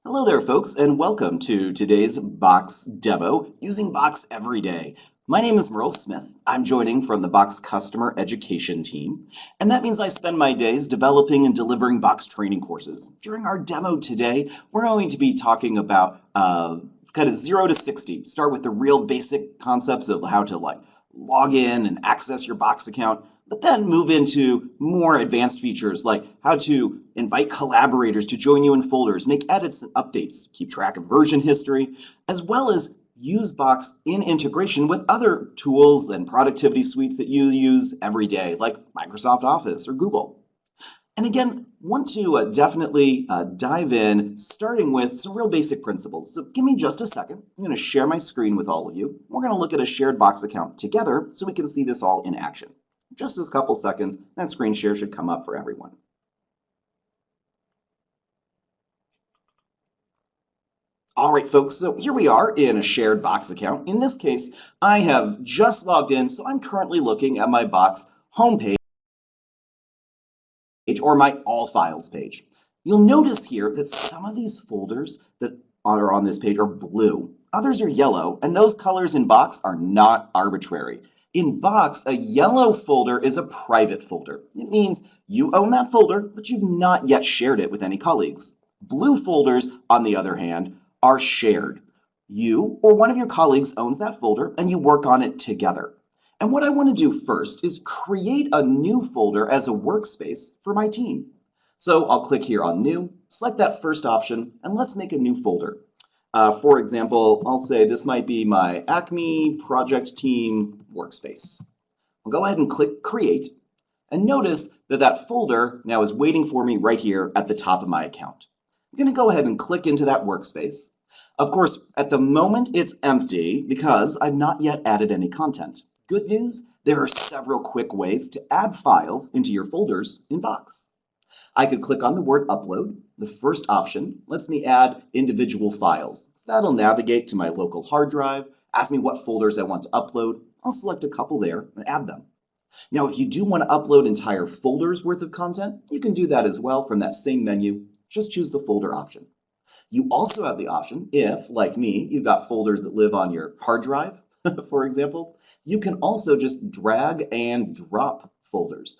Hello there, folks, and welcome to today's Box demo using Box every day. My name is Merle Smith. I'm joining from the Box Customer Education team, and that means I spend my days developing and delivering Box training courses. During our demo today, we're going to be talking about kind of 0 to 60. Start with the real basic concepts of how to log in and access your Box account, but then move into more advanced features like how to invite collaborators to join you in folders, make edits and updates, keep track of version history, as well as use Box in integration with other tools and productivity suites that you use every day, like Microsoft Office or Google. And again, want to definitely dive in, starting with some real basic principles. So give me just a second. I'm going to share my screen with all of you. We're going to look at a shared Box account together so we can see this all in action. Just a couple seconds, that screen share should come up for everyone. All right, folks, so here we are in a shared Box account. In this case, I have just logged in, so I'm currently looking at my Box homepage or my All Files page. You'll notice here that some of these folders that are on this page are blue. Others are yellow, and those colors in Box are not arbitrary. In Box, a yellow folder is a private folder. It means you own that folder, but you've not yet shared it with any colleagues. Blue folders, on the other hand, are shared. You or one of your colleagues owns that folder, and you work on it together. And what I want to do first is create a new folder as a workspace for my team. So I'll click here on New, select that first option, and let's make a new folder. For example, I'll say this might be my Acme Project Team Workspace. I'll go ahead and click Create, and notice that that folder now is waiting for me right here at the top of my account. I'm going to go ahead and click into that workspace. Of course, at the moment it's empty because I've not yet added any content. Good news, there are several quick ways to add files into your folders in Box. I could click on the word Upload. The first option lets me add individual files. So that'll navigate to my local hard drive, ask me what folders I want to upload. I'll select a couple there and add them. Now, if you do want to upload entire folders worth of content, you can do that as well from that same menu. Just choose the folder option. You also have the option, if, like me, you've got folders that live on your hard drive, for example, you can also just drag and drop folders.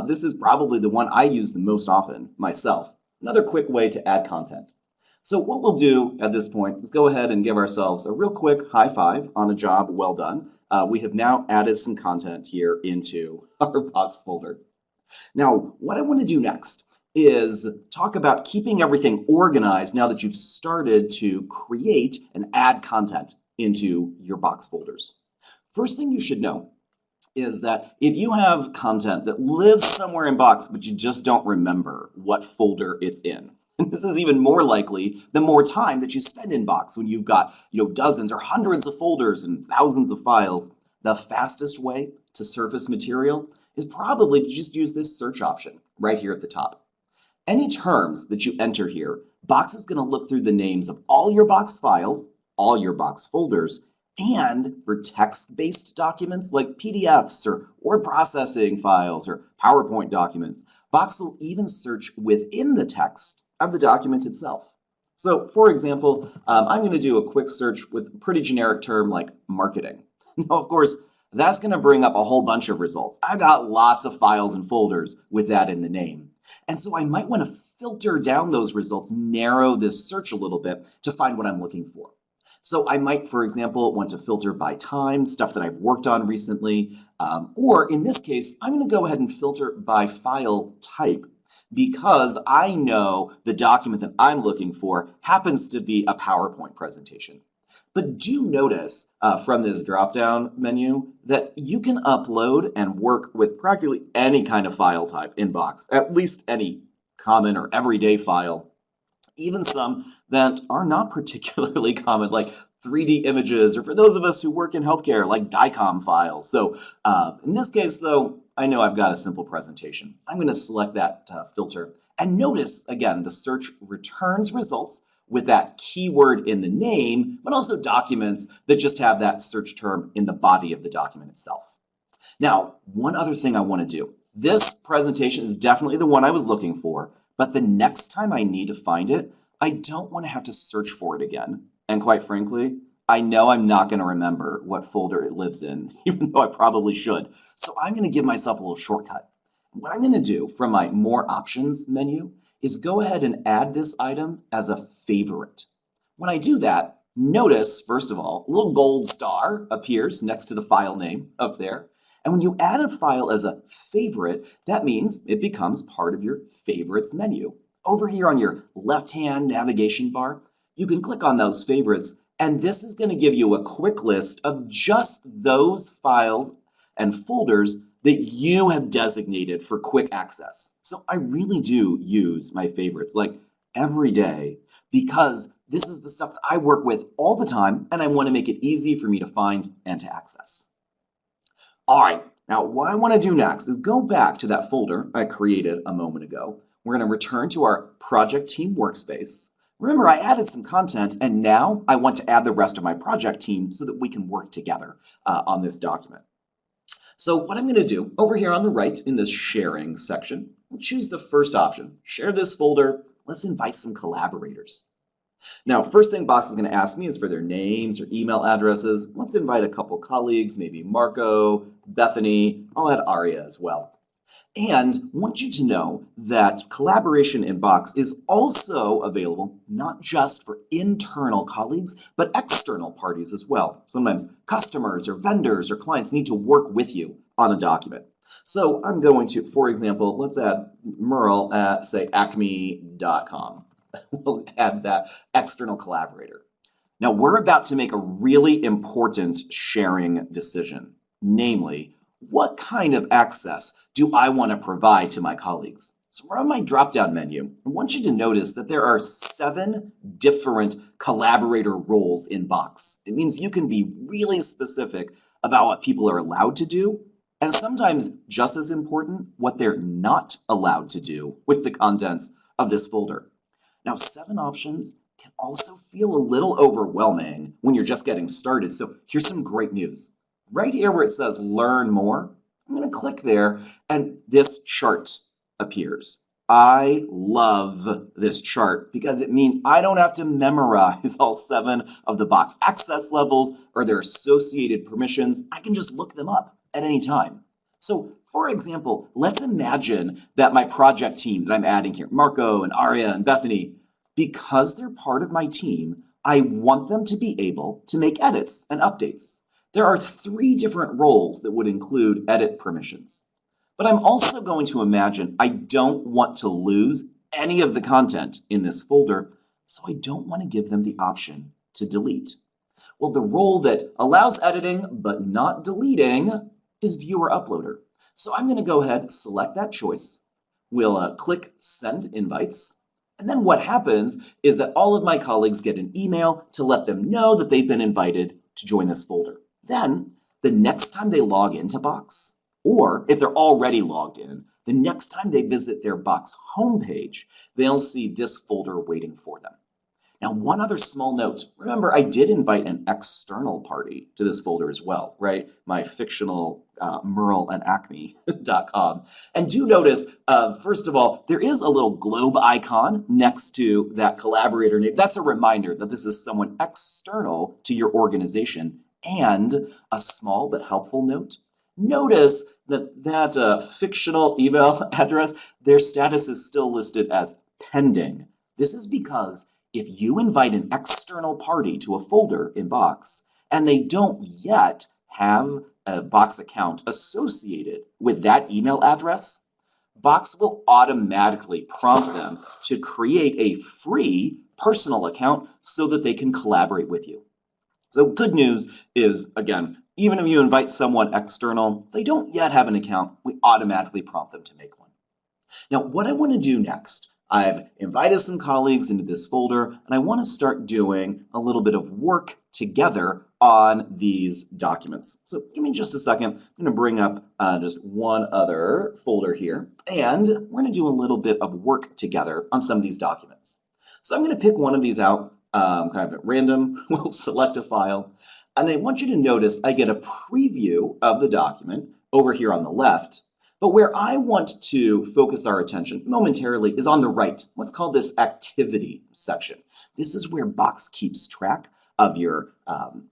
This is probably the one I use the most often myself. Another quick way to add content. So what we'll do at this point is go ahead and give ourselves a real quick high five on a job well done. We have now added some content here into our Box folder. Now, what I want to do next is talk about keeping everything organized now that you've started to create and add content into your Box folders. First thing you should know is that if you have content that lives somewhere in Box, but you just don't remember what folder it's in, and this is even more likely the more time that you spend in Box when you've got dozens or hundreds of folders and thousands of files, the fastest way to surface material is probably to just use this search option right here at the top. Any terms that you enter here, Box is going to look through the names of all your Box files, all your Box folders, and for text-based documents like PDFs or word processing files or PowerPoint documents, Box will even search within the text of the document itself. So, for example, I'm going to do a quick search with a pretty generic term like marketing. Now, of course, that's going to bring up a whole bunch of results. I've got lots of files and folders with that in the name. And so I might want to filter down those results, narrow this search a little bit to find what I'm looking for. So I might, for example, want to filter by time, stuff that I've worked on recently, or in this case, I'm going to go ahead and filter by file type because I know the document that I'm looking for happens to be a PowerPoint presentation. But do notice from this drop-down menu that you can upload and work with practically any kind of file type in Box, at least any common or everyday file, even some that are not particularly common, like 3D images, or for those of us who work in healthcare, like DICOM files. So in this case, though, I know I've got a simple presentation. I'm going to select that filter. And notice, again, the search returns results with that keyword in the name, but also documents that just have that search term in the body of the document itself. Now, one other thing I want to do. This presentation is definitely the one I was looking for, but the next time I need to find it, I don't want to have to search for it again. And quite frankly, I know I'm not going to remember what folder it lives in, even though I probably should. So I'm going to give myself a little shortcut. What I'm going to do from my More Options menu is go ahead and add this item as a favorite. When I do that, notice, first of all, a little gold star appears next to the file name up there. And when you add a file as a favorite, that means it becomes part of your favorites menu. Over here on your left-hand navigation bar, you can click on those favorites, and this is going to give you a quick list of just those files and folders that you have designated for quick access. So I really do use my favorites like every day because this is the stuff that I work with all the time, and I want to make it easy for me to find and to access. All right, now what I want to do next is go back to that folder I created a moment ago. We're going to return to our project team workspace. Remember, I added some content, and now I want to add the rest of my project team so that we can work together on this document. So what I'm going to do over here on the right in this sharing section, we'll choose the first option. Share this folder. Let's invite some collaborators. Now, first thing Box is going to ask me is for their names or email addresses. Let's invite a couple colleagues, maybe Marco, Bethany. I'll add Aria as well. And I want you to know that collaboration in Box is also available not just for internal colleagues, but external parties as well. Sometimes customers or vendors or clients need to work with you on a document. So I'm going to, for example, let's add Merle at, say, acme.com. We'll add that external collaborator. Now we're about to make a really important sharing decision, namely, what kind of access do I want to provide to my colleagues? So we're on my drop-down menu. I want you to notice that there are 7 different collaborator roles in Box. It means you can be really specific about what people are allowed to do, and sometimes just as important, what they're not allowed to do with the contents of this folder. Now, 7 options can also feel a little overwhelming when you're just getting started. So here's some great news. Right here where it says Learn More, I'm going to click there, and this chart appears. I love this chart because it means I don't have to memorize all 7 of the Box access levels or their associated permissions. I can just look them up at any time. So, for example, let's imagine that my project team that I'm adding here, Marco and Aria and Bethany, because they're part of my team, I want them to be able to make edits and updates. There are 3 different roles that would include edit permissions. But I'm also going to imagine I don't want to lose any of the content in this folder, so I don't want to give them the option to delete. Well, the role that allows editing but not deleting is Viewer Uploader. So I'm going to go ahead and select that choice. We'll click Send Invites. And then what happens is that all of my colleagues get an email to let them know that they've been invited to join this folder. Then, the next time they log into Box, or if they're already logged in, the next time they visit their Box homepage, they'll see this folder waiting for them. Now, one other small note. Remember, I did invite an external party to this folder as well, right? My fictional Merle and Acme.com. And do notice, first of all, there is a little globe icon next to that collaborator name. That's a reminder that this is someone external to your organization. And a small but helpful note. Notice that fictional email address, their status is still listed as pending. This is because if you invite an external party to a folder in Box and they don't yet have a Box account associated with that email address, Box will automatically prompt them to create a free personal account so that they can collaborate with you. So good news is, again, even if you invite someone external, they don't yet have an account, we automatically prompt them to make one. Now, what I want to do next, I've invited some colleagues into this folder, and I want to start doing a little bit of work together on these documents. So give me just a second. I'm going to bring up just one other folder here, and we're going to do a little bit of work together on some of these documents. So I'm going to pick one of these out, kind of at random. We'll select a file, and I want you to notice I get a preview of the document over here on the left. But where I want to focus our attention momentarily is on the right, what's called this activity section. This is where Box keeps track of your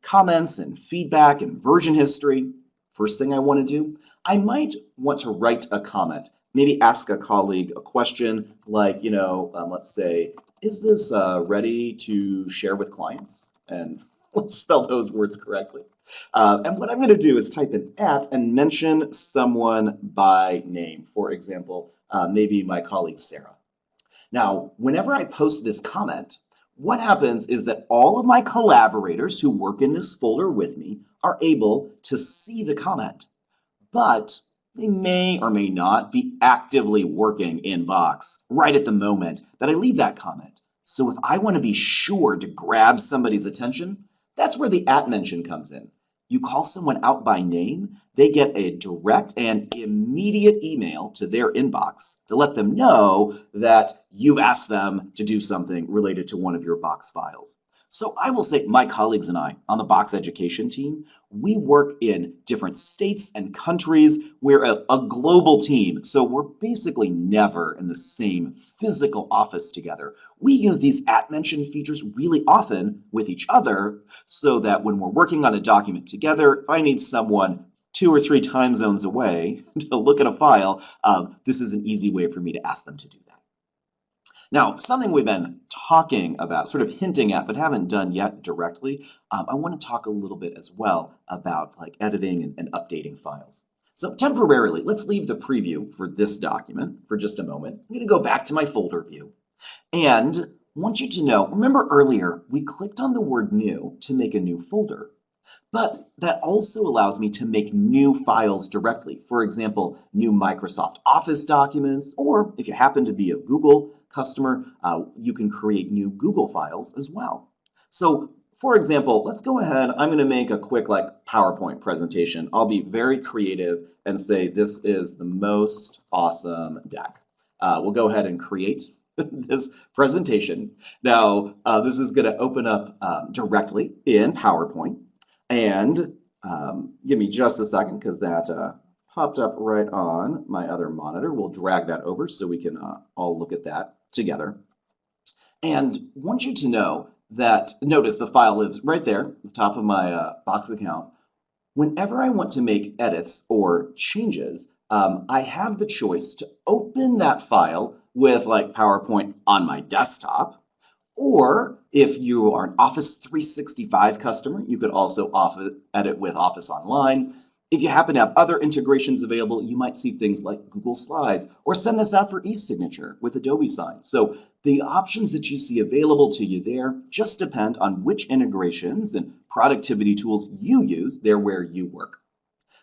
comments and feedback and version history. First thing I want to do, I might want to write a comment, maybe ask a colleague a question like, let's say, is this ready to share with clients? And let's spell those words correctly. And what I'm going to do is type in @ and mention someone by name. For example, maybe my colleague Sarah. Now, whenever I post this comment, what happens is that all of my collaborators who work in this folder with me are able to see the comment, but they may or may not be actively working in Box right at the moment that I leave that comment. So if I want to be sure to grab somebody's attention, that's where the @ mention comes in. You call someone out by name, they get a direct and immediate email to their inbox to let them know that you've asked them to do something related to one of your Box files. So I will say my colleagues and I on the Box education team, we work in different states and countries. We're a global team, so we're basically never in the same physical office together. We use these @ mention features really often with each other so that when we're working on a document together, if I need someone 2 or 3 time zones away to look at a file, this is an easy way for me to ask them to do that. Now, something we've been talking about, sort of hinting at, but haven't done yet directly, I want to talk a little bit as well about like editing and updating files. So temporarily, let's leave the preview for this document for just a moment. I'm going to go back to my folder view and want you to know, remember earlier, we clicked on the word new to make a new folder. But that also allows me to make new files directly. For example, new Microsoft Office documents, or if you happen to be a Google customer, you can create new Google files as well. So for example, let's go ahead. I'm going to make a quick PowerPoint presentation. I'll be very creative and say this is the most awesome deck. We'll go ahead and create this presentation. Now, this is going to open up directly in PowerPoint. And give me just a second because that popped up right on my other monitor. We'll drag that over so we can all look at that together. And want you to know that, notice the file lives right there at the top of my Box account. Whenever I want to make edits or changes, I have the choice to open that file with PowerPoint on my desktop. Or if you are an Office 365 customer, you could also edit with Office Online. If you happen to have other integrations available, you might see things like Google Slides or send this out for e-signature with Adobe Sign. So the options that you see available to you there just depend on which integrations and productivity tools you use there where you work.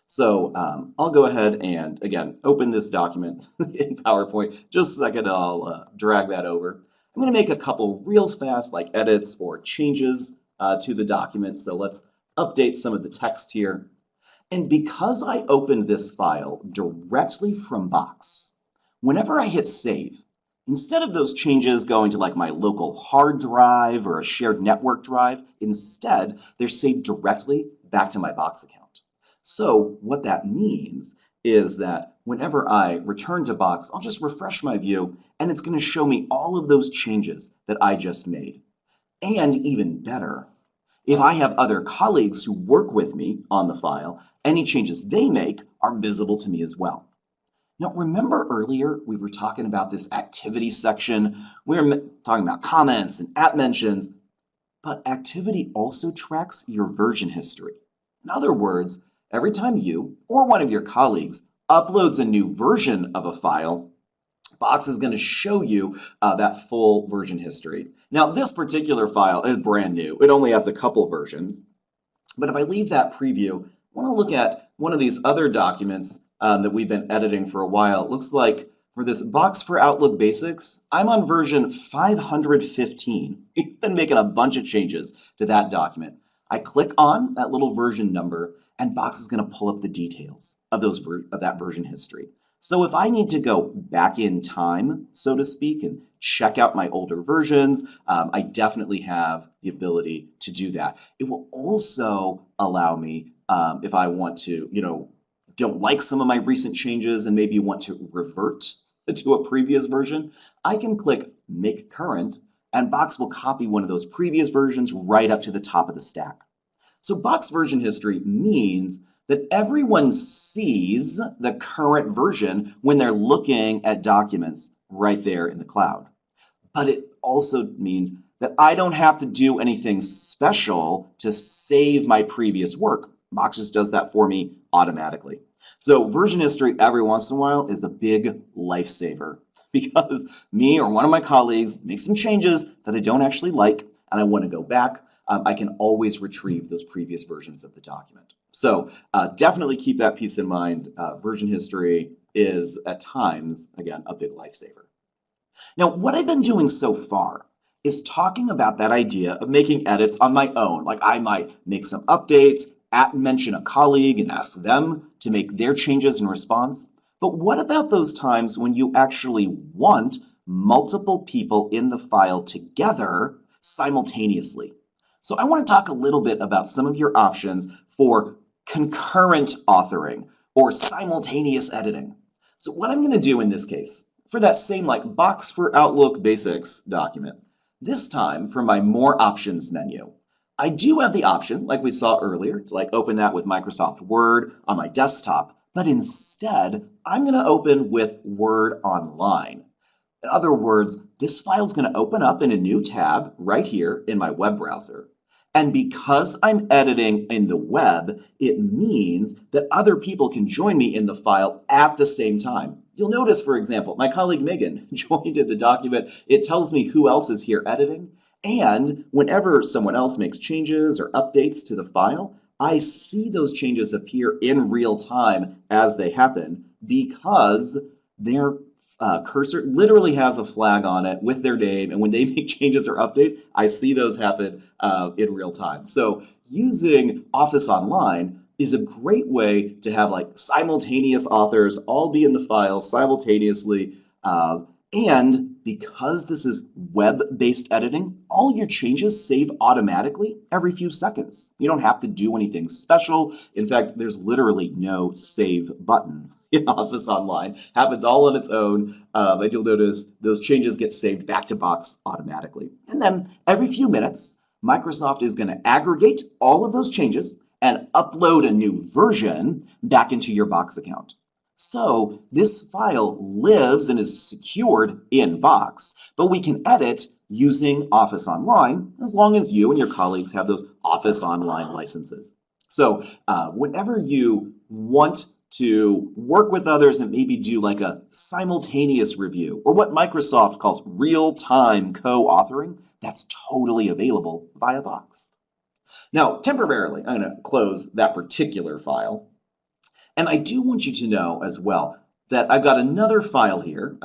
So I'll go ahead and, again, open this document in PowerPoint. Just a second, I'll drag that over. I'm going to make a couple real fast edits or changes to the document. So let's update some of the text here. And because I opened this file directly from Box, whenever I hit save, instead of those changes going to my local hard drive or a shared network drive, instead they're saved directly back to my Box account. So what that means is that whenever I return to Box, I'll just refresh my view and it's going to show me all of those changes that I just made. And even better, if I have other colleagues who work with me on the file, any changes they make are visible to me as well. Now, remember earlier we were talking about this activity section. We were talking about comments and @ mentions, but activity also tracks your version history. In other words, every time you or one of your colleagues uploads a new version of a file, Box is going to show you that full version history. Now, this particular file is brand new. It only has a couple versions. But if I leave that preview, I want to look at one of these other documents that we've been editing for a while. It looks like for this Box for Outlook Basics, I'm on version 515. We've been making a bunch of changes to that document. I click on that little version number, and Box is going to pull up the details of that version history. So if I need to go back in time, so to speak, and check out my older versions, I definitely have the ability to do that. It will also allow me, if I want to, don't like some of my recent changes and maybe want to revert to a previous version, I can click Make Current, and Box will copy one of those previous versions right up to the top of the stack. So Box version history means that everyone sees the current version when they're looking at documents right there in the cloud. But it also means that I don't have to do anything special to save my previous work. Box just does that for me automatically. So version history every once in a while is a big lifesaver because me or one of my colleagues makes some changes that I don't actually like and I want to go back. I can always retrieve those previous versions of the document. So definitely keep that piece in mind. Version history is at times, again, a big lifesaver. Now, what I've been doing so far is talking about that idea of making edits on my own. Like I might make some updates, mention a colleague and ask them to make their changes in response. But what about those times when you actually want multiple people in the file together simultaneously? So I want to talk a little bit about some of your options for concurrent authoring or simultaneous editing. So what I'm going to do in this case, for that same like Box for Outlook Basics document, this time for my More Options menu, I do have the option, like we saw earlier, to like open that with Microsoft Word on my desktop, but instead I'm going to open with Word Online. In other words, this file is going to open up in a new tab right here in my web browser. And because I'm editing in the web, it means that other people can join me in the file at the same time. You'll notice, for example, my colleague Megan joined in the document. It tells me who else is here editing. And whenever someone else makes changes or updates to the file, I see those changes appear in real time as they happen because their cursor literally has a flag on it with their name, and when they make changes or updates, I see those happen in real time. So using Office Online is a great way to have like simultaneous authors all be in the file simultaneously. And because this is web-based editing, all your changes save automatically every few seconds. You don't have to do anything special. In fact, there's literally no save button in Office Online. Happens all on its own, and you'll notice those changes get saved back to Box automatically. And then every few minutes, Microsoft is going to aggregate all of those changes and upload a new version back into your Box account. So this file lives and is secured in Box, but we can edit using Office Online as long as you and your colleagues have those Office Online licenses. So whenever you want to work with others and maybe do like a simultaneous review or what Microsoft calls real-time co-authoring, that's totally available via Box. Now, temporarily, I'm going to close that particular file. And I do want you to know as well that I've got another file here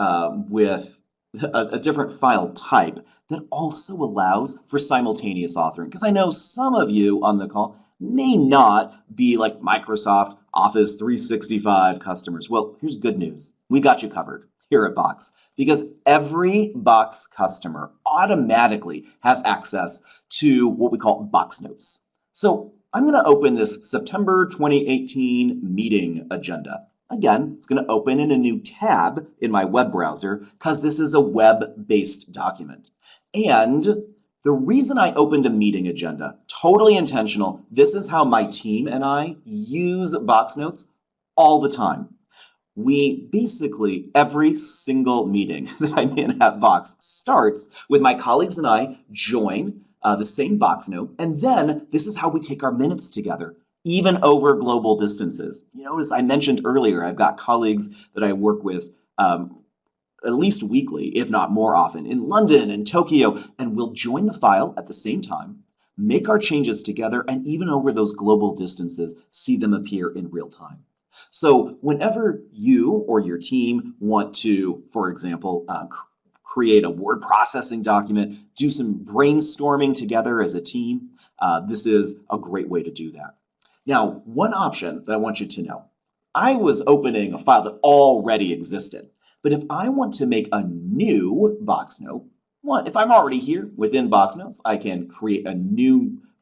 with a different file type that also allows for simultaneous authoring. Because I know some of you on the call may not be like Microsoft Office 365 customers. Well, here's good news. We got you covered here at Box because every Box customer automatically has access to what we call Box Notes. So I'm going to open this September 2018 meeting agenda. Again, it's going to open in a new tab in my web browser because this is a web-based document. And the reason I opened a meeting agenda, totally intentional, this is how my team and I use Box Notes all the time. We basically, every single meeting that I'm in at Box starts with my colleagues and I join the same Box Note, and then this is how we take our minutes together, even over global distances. You notice I mentioned earlier, I've got colleagues that I work with at least weekly, if not more often, in London and Tokyo, and we'll join the file at the same time, make our changes together, and even over those global distances, see them appear in real time. So whenever you or your team want to, for example, create a word processing document, do some brainstorming together as a team, this is a great way to do that. Now, one option that I want you to know, I was opening a file that already existed, but if I want to make a new Box Note, if I'm already here within Box Notes, I can create a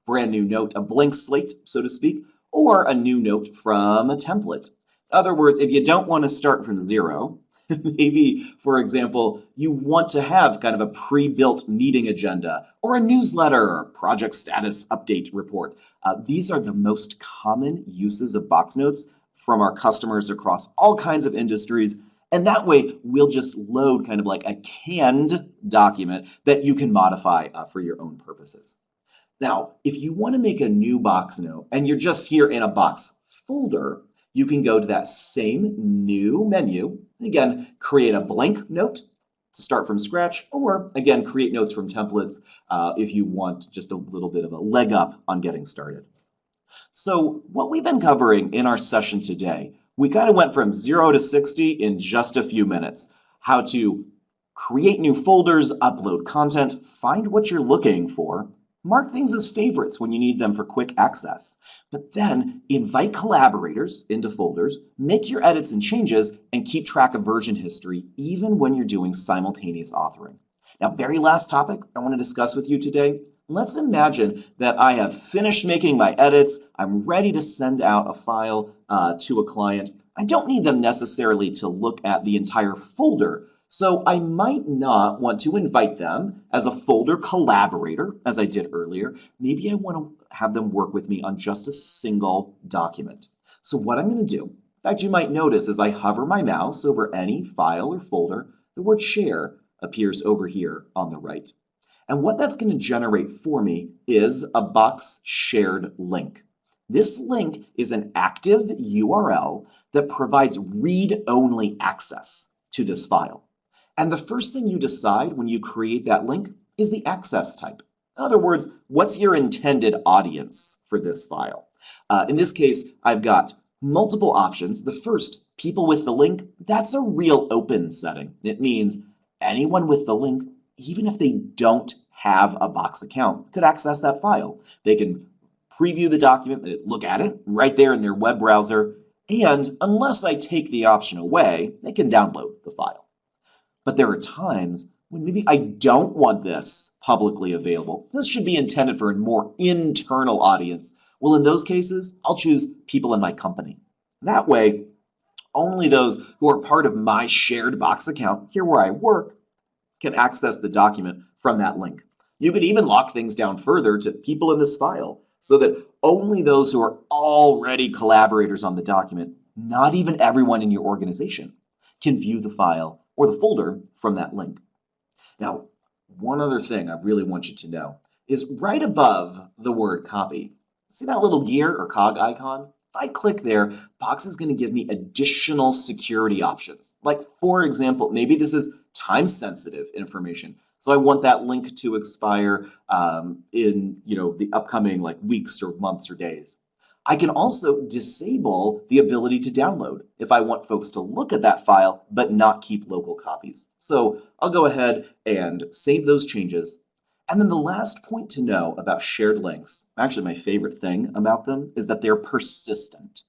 brand new note, a blank slate, so to speak, or a new note from a template. In other words, if you don't want to start from zero, maybe, for example, you want to have kind of a pre-built meeting agenda or a newsletter or project status update report. These are the most common uses of box notes from our customers across all kinds of industries. And that way, we'll just load kind of like a canned document that you can modify for your own purposes. Now, if you want to make a new box note and you're just here in a box folder, you can go to that same new menu. Again, create a blank note to start from scratch, or again, create notes from templates if you want just a little bit of a leg up on getting started. So what we've been covering in our session today, we kind of went from 0 to 60 in just a few minutes. How to create new folders, upload content, find what you're looking for, mark things as favorites when you need them for quick access, but then invite collaborators into folders, make your edits and changes, and keep track of version history even when you're doing simultaneous authoring. Now, very last topic I want to discuss with you today. Let's imagine that I have finished making my edits. I'm ready to send out a file to a client. I don't need them necessarily to look at the entire folder. So I might not want to invite them as a folder collaborator, as I did earlier. Maybe I want to have them work with me on just a single document. So what I'm going to do, in fact, you might notice as I hover my mouse over any file or folder, the word share appears over here on the right. And what that's going to generate for me is a box shared link. This link is an active URL that provides read-only access to this file. And the first thing you decide when you create that link is the access type. In other words, what's your intended audience for this file? In this case, I've got multiple options. The first, people with the link, that's a real open setting. It means anyone with the link, even if they don't have a Box account, could access that file. They can preview the document, look at it right there in their web browser, and unless I take the option away, they can download the file. But there are times when maybe I don't want this publicly available. This should be intended for a more internal audience. Well, in those cases, I'll choose people in my company. That way, only those who are part of my shared Box account, here where I work, can access the document from that link. You could even lock things down further to people in this file so that only those who are already collaborators on the document, not even everyone in your organization, can view the file or the folder from that link. Now, one other thing I really want you to know is right above the word copy. See that little gear or cog icon? If I click there, Box is going to give me additional security options. Like, for example, maybe this is time-sensitive information. So I want that link to expire in the upcoming weeks or months or days. I can also disable the ability to download if I want folks to look at that file but not keep local copies. So I'll go ahead and save those changes. And then the last point to know about shared links, actually my favorite thing about them, is that they're persistent.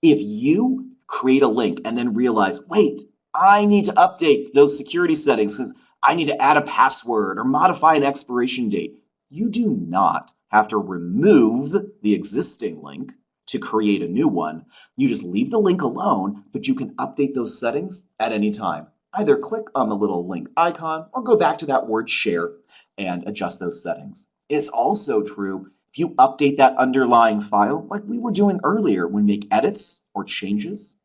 If you create a link and then realize, wait, I need to update those security settings because I need to add a password or modify an expiration date, you do not have to remove the existing link to create a new one. You just leave the link alone, but you can update those settings at any time. Either click on the little link icon or go back to that word share and adjust those settings. It's also true if you update that underlying file like we were doing earlier when we make edits or changes.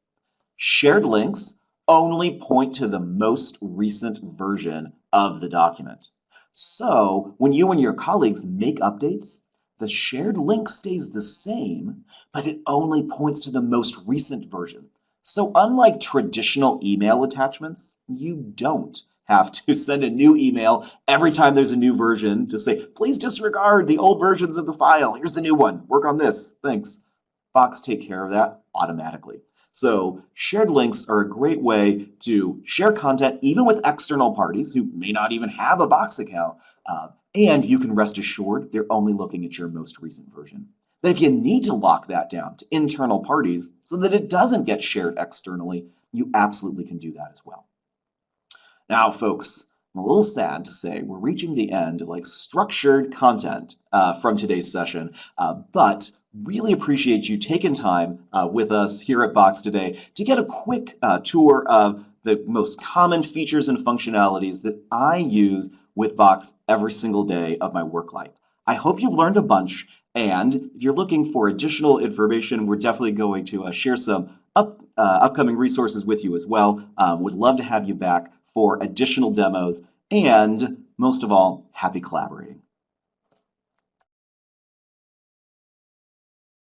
Shared links only point to the most recent version of the document. So when you and your colleagues make updates, the shared link stays the same, but it only points to the most recent version. So unlike traditional email attachments, you don't have to send a new email every time there's a new version to say, please disregard the old versions of the file. Here's the new one. Work on this. Thanks. Box take care of that automatically. So shared links are a great way to share content even with external parties who may not even have a Box account. And you can rest assured they're only looking at your most recent version. But if you need to lock that down to internal parties so that it doesn't get shared externally, you absolutely can do that as well. Now, folks, I'm a little sad to say we're reaching the end of structured content from today's session, but Really appreciate you taking time with us here at Box today to get a quick tour of the most common features and functionalities that I use with Box every single day of my work life. I hope you've learned a bunch, and if you're looking for additional information, we're definitely going to share some upcoming resources with you as well. Would love to have you back for additional demos, and most of all, happy collaborating.